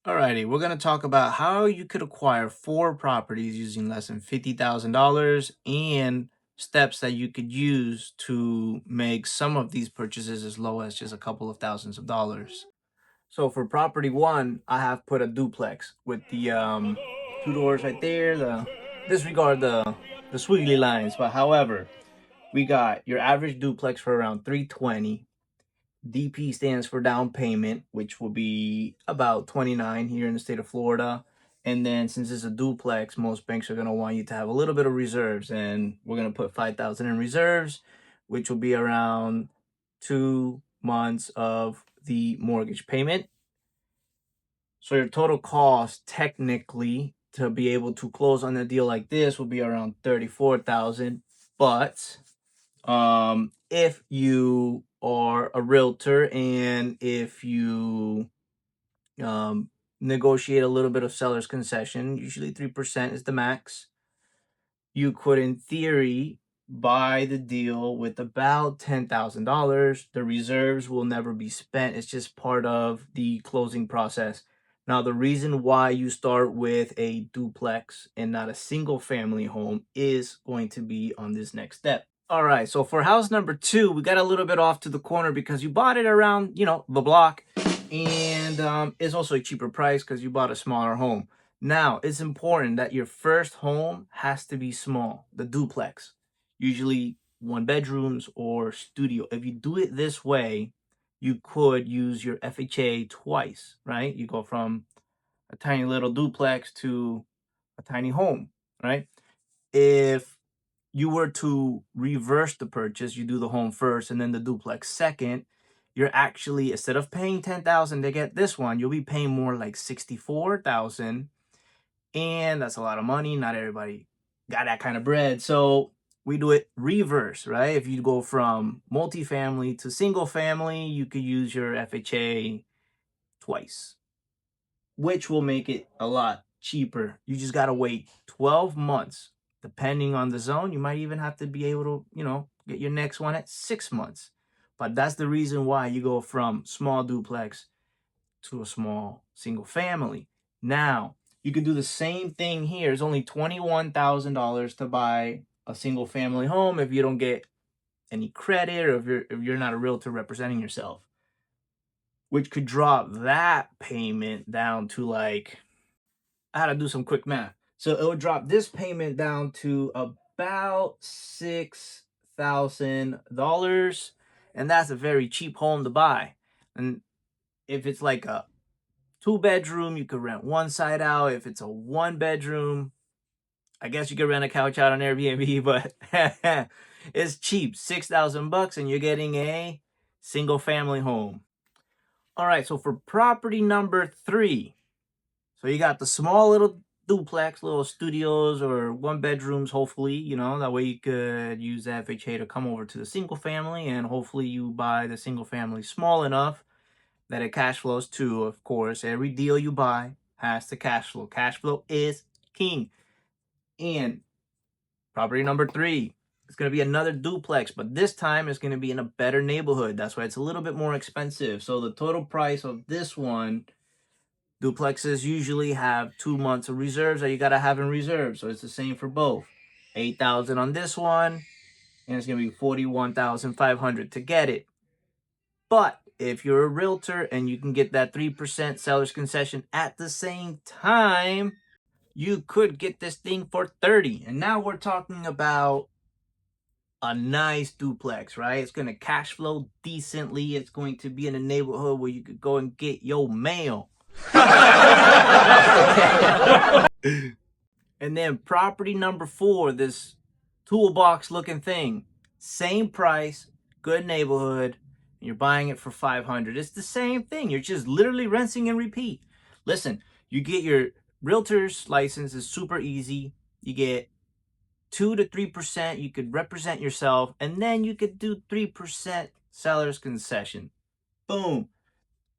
Alrighty, we're going to talk about how you could acquire four properties using less than $50,000 and steps that you could use to make some of these purchases as low as just a couple of thousands of dollars. So for property one, I have put a duplex with the two doors right there. Disregard the squiggly lines, but however, we got your average duplex for around 320. DP stands for down payment, which will be about 29 here in the state of Florida. And then since it's a duplex, most banks are going to want you to have a little bit of reserves, and we're going to put 5,000 in reserves, which will be around 2 months of the mortgage payment. So your total cost technically to be able to close on a deal like this will be around 34,000, but if you are a realtor and if you negotiate a little bit of seller's concession, usually 3% is the max, you could in theory buy the deal with about $10,000. The reserves will never be spent. It's just part of the closing process. Now, the reason why you start with a duplex and not a single family home is going to be on this next step. All right, so for house number two, we got a little bit off to the corner because you bought it around, the block, and it's also a cheaper price because you bought a smaller home. Now, it's important that your first home has to be small, the duplex, usually one bedrooms or studio. If you do it this way, you could use your FHA twice, right? You go from a tiny little duplex to a tiny home, right? If you were to reverse the purchase, you do the home first and then the duplex second, you're actually, instead of paying 10,000 to get this one, you'll be paying more like 64,000, and that's a lot of money. Not everybody got that kind of bread. So we do it reverse, right? If you go from multifamily to single family, you could use your FHA twice, which will make it a lot cheaper. You just got to wait 12 months. Depending on the zone, you might even have to be able to, get your next one at 6 months. But that's the reason why you go from small duplex to a small single family. Now, you could do the same thing here. It's only $21,000 to buy a single family home if you don't get any credit or if you're not a realtor representing yourself, which could drop that payment down to like, I had to do some quick math. So it would drop this payment down to about $6,000, and that's a very cheap home to buy. And if it's like a 2 bedroom, you could rent one side out. If it's a 1 bedroom, I guess you could rent a couch out on Airbnb, but it's cheap, $6,000, and you're getting a single family home. All right, so for property number three, so you got the small little duplex, little studios or 1 bedrooms, hopefully, that way you could use the FHA to come over to the single family, and hopefully you buy the single family small enough that it cash flows too. Of course, every deal you buy has to cash flow. Cash flow is king. And property number three, it's going to be another duplex, but this time it's going to be in a better neighborhood. That's why it's a little bit more expensive. So the total price of this one, duplexes usually have 2 months of reserves that you got to have in reserve. So it's the same for both. 8,000 on this one, and it's going to be 41,500 to get it. But if you're a realtor and you can get that 3% seller's concession at the same time, you could get this thing for 30. And now we're talking about a nice duplex, right? It's going to cash flow decently. It's going to be in a neighborhood where you could go and get your mail. And then property number four, this toolbox looking thing, same price, good neighborhood, and you're buying it for 500. It's the same thing. You're just literally rinsing and repeat. Listen, you get your realtor's license, is super easy. You get 2 to 3%. You could represent yourself, and then you could do 3% seller's concession. Boom.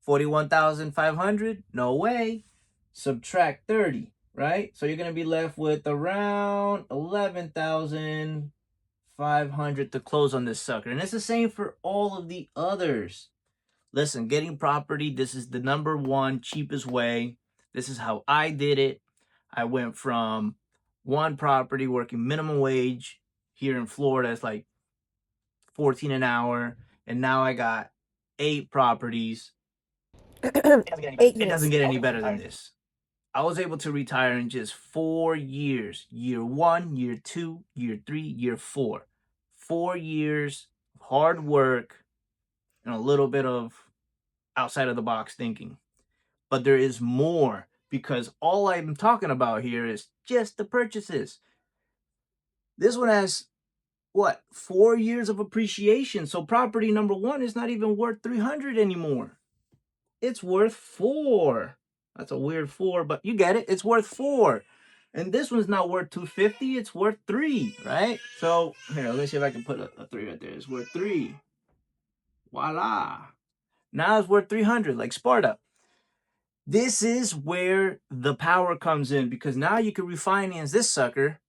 41,500? No way. Subtract 30, right? So you're going to be left with around 11,500 to close on this sucker. And it's the same for all of the others. Listen, getting property, this is the number one cheapest way This is how I did it. I went from one property working minimum wage here in Florida. It's like 14 an hour. And now I got 8 properties. 8 It doesn't units. get any better than this. I was able to retire in just 4 years. Year 1, year 2, year 3, year 4. 4 years of hard work and a little bit of outside of the box thinking. But there is more, because all I'm talking about here is just the purchases. This one has what, 4 years of appreciation. So property number 1 is not even worth 300 anymore. It's worth 4. That's a weird 4, but you get it. It's worth 4. And this one's not worth 250, it's worth 3, right? So here, let me see if I can put a 3 right there. It's worth 3. Voila. Now it's worth 300, like Sparta. This is where the power comes in, because now you can refinance this sucker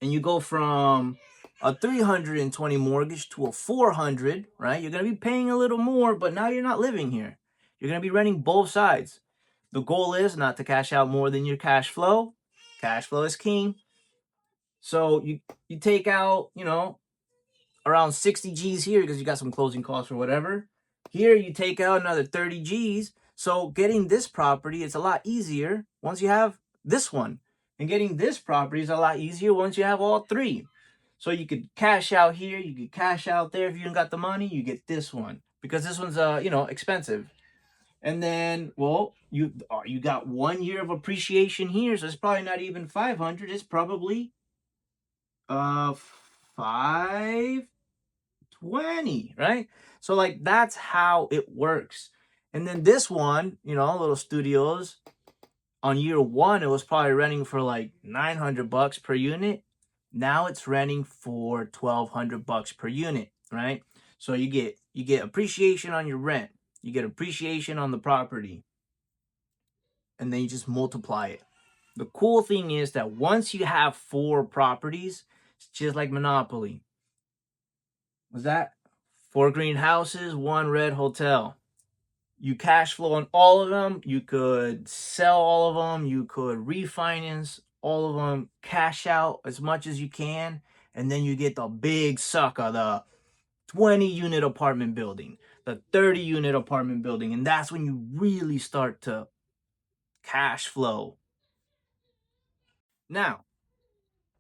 and you go from a 320 mortgage to a 400, right? You're going to be paying a little more, but now you're not living here. You're going to be renting both sides. The goal is not to cash out more than your cash flow. Cash flow is king. So you take out, around 60 G's here because you got some closing costs or whatever. Here you take out another 30 G's. So getting this property, it's a lot easier once you have this one. And getting this property is a lot easier once you have all 3. So you could cash out here, you could cash out there. If you don't got the money, you get this one, because this one's expensive. And then, well, you got 1 year of appreciation here, so it's probably not even 500. It's probably 520, right? So like that's how it works. And then this one, Little Studios, on year 1 it was probably renting for like $900 per unit. Now it's renting for $1,200 per unit, right? So you get appreciation on your rent, you get appreciation on the property, and then you just multiply it. The cool thing is that once you have 4 properties, it's just like Monopoly. Was that 4 green houses, 1 red hotel? You cash flow on all of them. You could sell all of them. You could refinance all of them, cash out as much as you can, and then you get the big sucker, the 20 unit apartment building, the 30 unit apartment building, and that's when you really start to cash flow. Now,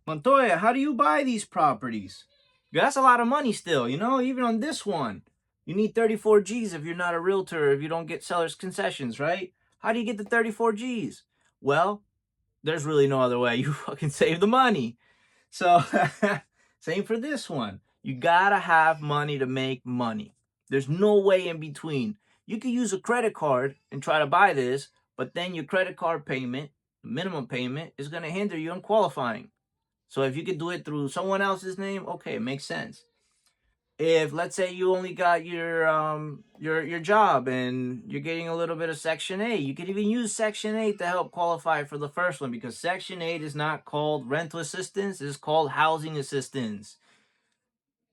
Montoya, how do you buy these properties? That's a lot of money still, even on this one. You need 34 G's if you're not a realtor, if you don't get seller's concessions, right? How do you get the 34 G's? Well, there's really no other way. You fucking save the money. So, same for this one. You gotta have money to make money. There's no way in between. You can use a credit card and try to buy this, but then your credit card payment, minimum payment, is gonna hinder you on qualifying. So if you could do it through someone else's name, okay, it makes sense. If, let's say, you only got your job and you're getting a little bit of Section 8, you could even use Section 8 to help qualify for the first one, because Section 8 is not called rental assistance, it's called housing assistance.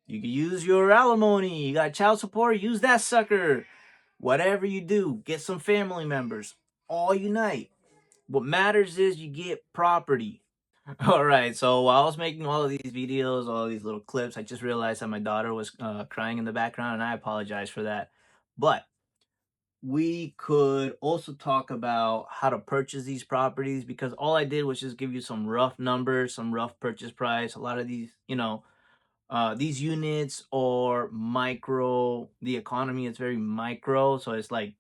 You can use your alimony, you got child support, use that sucker. Whatever you do, get some family members, all unite. What matters is you get property. All right, so while I was making all of these videos, all these little clips, I just realized that my daughter was crying in the background, and I apologize for that. But we could also talk about how to purchase these properties, because all I did was just give you some rough numbers, some rough purchase price. A lot of these units are micro. The economy is very micro, so it's like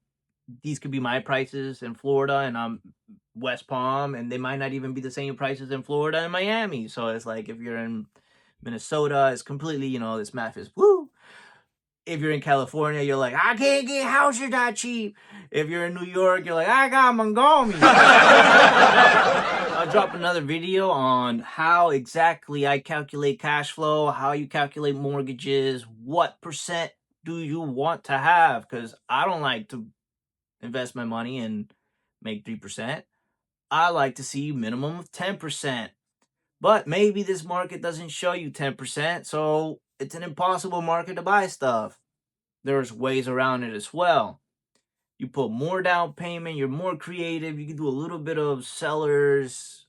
these could be my prices in Florida, and I'm West Palm, and they might not even be the same prices in Florida and Miami. So it's like if you're in Minnesota, it's completely, this math is woo. If you're in California, you're like, I can't get houses that cheap. If you're in New York, you're like, I got Montgomery. I'll drop another video on how exactly I calculate cash flow, how you calculate mortgages, what percent do you want to have, because I don't like to invest my money and make 3%. I like to see minimum of 10%. But maybe this market doesn't show you 10%, so it's an impossible market to buy stuff. There's ways around it as well. You put more down payment, you're more creative, you can do a little bit of sellers,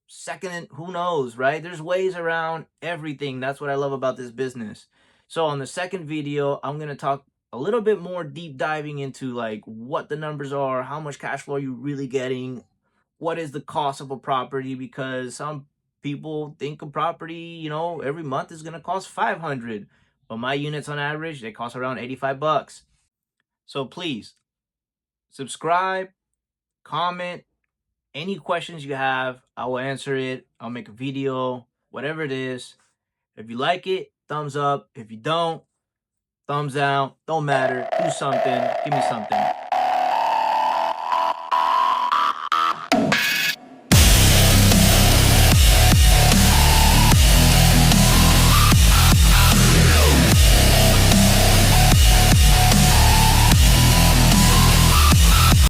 second, who knows, right? There's ways around everything. That's what I love about this business. So on the second video, I'm going to talk a little bit more deep diving into like what the numbers are, how much cash flow you're really getting, what is the cost of a property, because some people think a property, every month is going to cost 500, but my units on average, they cost around 85 bucks. So please subscribe, comment, any questions you have, I will answer it. I'll make a video, whatever it is. If you like it, thumbs up. If you don't, thumbs down. Don't matter. Do something. Give me something.